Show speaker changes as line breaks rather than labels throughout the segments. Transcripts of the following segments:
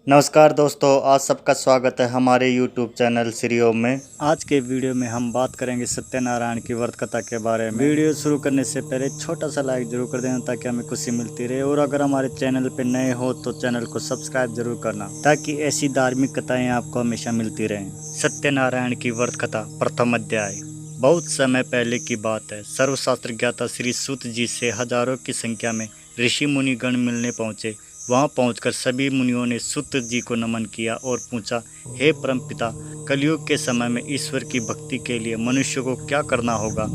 नमस्कार दोस्तों, आज सबका स्वागत है हमारे YouTube चैनल श्री ओम में। आज के वीडियो में हम बात करेंगे सत्यनारायण की व्रत कथा के बारे में। वीडियो शुरू करने से पहले छोटा सा लाइक जरूर कर देना ताकि हमें खुशी मिलती रहे, और अगर हमारे चैनल पे नए हो तो चैनल को सब्सक्राइब जरूर करना ताकि ऐसी धार्मिक कथाएं आपको हमेशा मिलती रहें। सत्यनारायण की व्रत कथा, प्रथम अध्याय। बहुत समय पहले की बात है। सर्वशास्त्र ज्ञाता श्री सूत जी से हजारों की संख्या में ऋषि मुनि गण मिलने पहुँचे। वहां पहुंचकर सभी मुनियों ने सूत जी को नमन किया और पूछा, हे परम पिता, कलयुग के समय में ईश्वर की भक्ति के लिए मनुष्य को क्या करना होगा?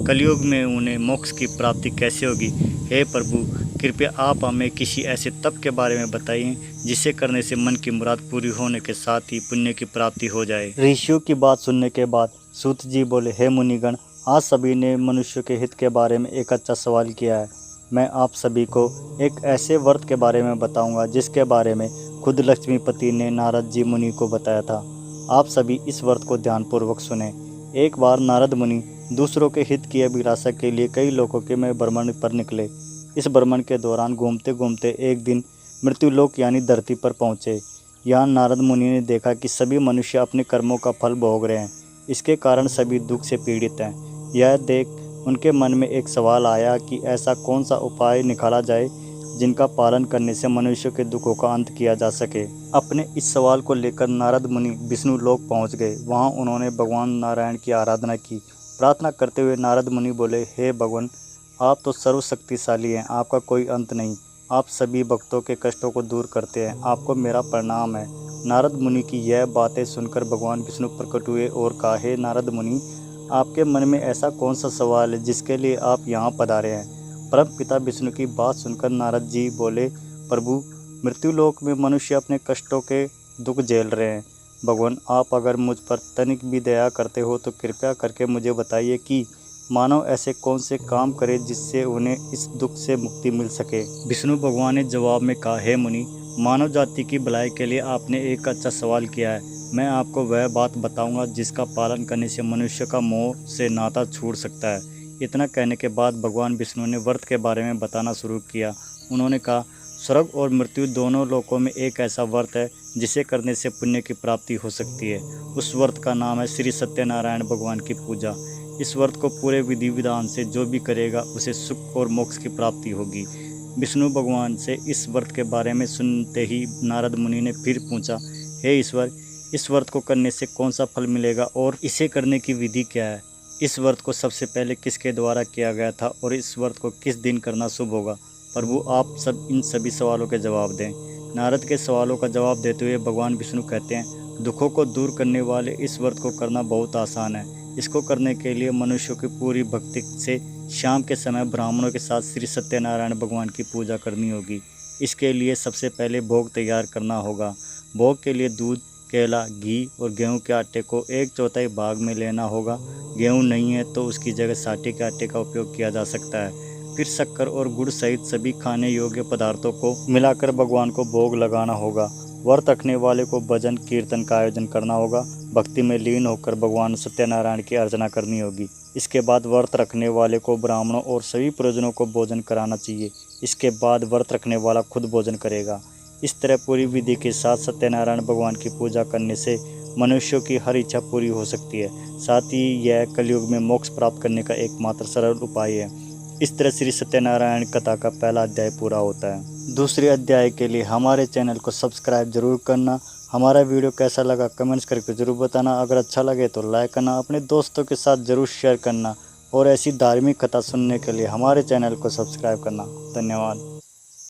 कलयुग में उन्हें मोक्ष की प्राप्ति कैसे होगी? हे प्रभु, कृपया आप हमें किसी ऐसे तप के बारे में बताइए जिसे करने से मन की मुराद पूरी होने के साथ ही पुण्य की प्राप्ति हो जाए। ऋषियों की बात सुनने के बाद सूत जी बोले, हे मुनिगण, आज सभी ने मनुष्य के हित के बारे में एक अच्छा सवाल किया है। मैं आप सभी को एक ऐसे व्रत के बारे में बताऊंगा जिसके बारे में खुद लक्ष्मीपति ने नारद जी मुनि को बताया था। आप सभी इस व्रत को ध्यानपूर्वक सुने। एक बार नारद मुनि दूसरों के हित की अभिलाषा के लिए कई लोगों के में भ्रमण पर निकले। इस भ्रमण के दौरान घूमते घूमते एक दिन मृत्युलोक यानी धरती पर पहुँचे। यहाँ नारद मुनि ने देखा कि सभी मनुष्य अपने कर्मों का फल भोग रहे हैं। इसके कारण सभी दुख से पीड़ित हैं। यह देख उनके मन में एक सवाल आया कि ऐसा कौन सा उपाय निकाला जाए जिनका पालन करने से मनुष्य के दुखों का अंत किया जा सके। अपने इस सवाल को लेकर नारद मुनि विष्णु लोक पहुंच गए। वहां उन्होंने भगवान नारायण की आराधना की। प्रार्थना करते हुए नारद मुनि बोले, हे भगवान, आप तो सर्वशक्तिशाली हैं, आपका कोई अंत नहीं। आप सभी भक्तों के कष्टों को दूर करते हैं, आपको मेरा प्रणाम है। नारद मुनि की यह बातें सुनकर भगवान विष्णु प्रकट हुए और कहा, हे नारद मुनि, आपके मन में ऐसा कौन सा सवाल है जिसके लिए आप यहाँ पधारे हैं? परम पिता विष्णु की बात सुनकर नारद जी बोले, प्रभु, मृत्युलोक में मनुष्य अपने कष्टों के दुख झेल रहे हैं। भगवान, आप अगर मुझ पर तनिक भी दया करते हो तो कृपया करके मुझे बताइए कि मानव ऐसे कौन से काम करे जिससे उन्हें इस दुख से मुक्ति मिल सके। विष्णु भगवान ने जवाब में कहा, हे मुनि, मानव जाति की भलाई के लिए आपने एक अच्छा सवाल किया है। मैं आपको वह बात बताऊंगा जिसका पालन करने से मनुष्य का मोह से नाता छूट सकता है। इतना कहने के बाद भगवान विष्णु ने व्रत के बारे में बताना शुरू किया। उन्होंने कहा, स्वर्ग और मृत्यु दोनों लोकों में एक ऐसा व्रत है जिसे करने से पुण्य की प्राप्ति हो सकती है। उस व्रत का नाम है श्री सत्यनारायण भगवान की पूजा। इस व्रत को पूरे विधि विधान से जो भी करेगा उसे सुख और मोक्ष की प्राप्ति होगी। विष्णु भगवान से इस व्रत के बारे में सुनते ही नारद मुनि ने फिर पूछा, हे ईश्वर, इस व्रत को करने से कौन सा फल मिलेगा और इसे करने की विधि क्या है? इस व्रत को सबसे पहले किसके द्वारा किया गया था और इस व्रत को किस दिन करना शुभ होगा? प्रभु, आप इन सभी सवालों के जवाब दें। नारद के सवालों का जवाब देते हुए भगवान विष्णु कहते हैं, दुखों को दूर करने वाले इस व्रत को करना बहुत आसान है। इसको करने के लिए मनुष्यों की पूरी भक्ति से शाम के समय ब्राह्मणों के साथ श्री सत्यनारायण भगवान की पूजा करनी होगी। इसके लिए सबसे पहले भोग तैयार करना होगा। भोग के लिए दूध, केला, घी और गेहूं के आटे को 1/4 भाग में लेना होगा। गेहूं नहीं है तो उसकी जगह साटे के आटे का उपयोग किया जा सकता है। फिर शक्कर और गुड़ सहित सभी खाने योग्य पदार्थों को मिलाकर भगवान को भोग लगाना होगा। व्रत रखने वाले को भजन कीर्तन का आयोजन करना होगा। भक्ति में लीन होकर भगवान सत्यनारायण की अर्चना करनी होगी। इसके बाद व्रत रखने वाले को ब्राह्मणों और सभी परिजनों को भोजन कराना चाहिए। इसके बाद व्रत रखने वाला खुद भोजन करेगा। इस तरह पूरी विधि के साथ सत्यनारायण भगवान की पूजा करने से मनुष्यों की हर इच्छा पूरी हो सकती है। साथ ही यह कलयुग में मोक्ष प्राप्त करने का एकमात्र सरल उपाय है। इस तरह श्री सत्यनारायण कथा का पहला अध्याय पूरा होता है। दूसरे अध्याय के लिए हमारे चैनल को सब्सक्राइब जरूर करना। हमारा वीडियो कैसा लगा कमेंट्स करके जरूर बताना। अगर अच्छा लगे तो लाइक करना, अपने दोस्तों के साथ जरूर शेयर करना और ऐसी धार्मिक कथा सुनने के लिए हमारे चैनल को सब्सक्राइब करना। धन्यवाद।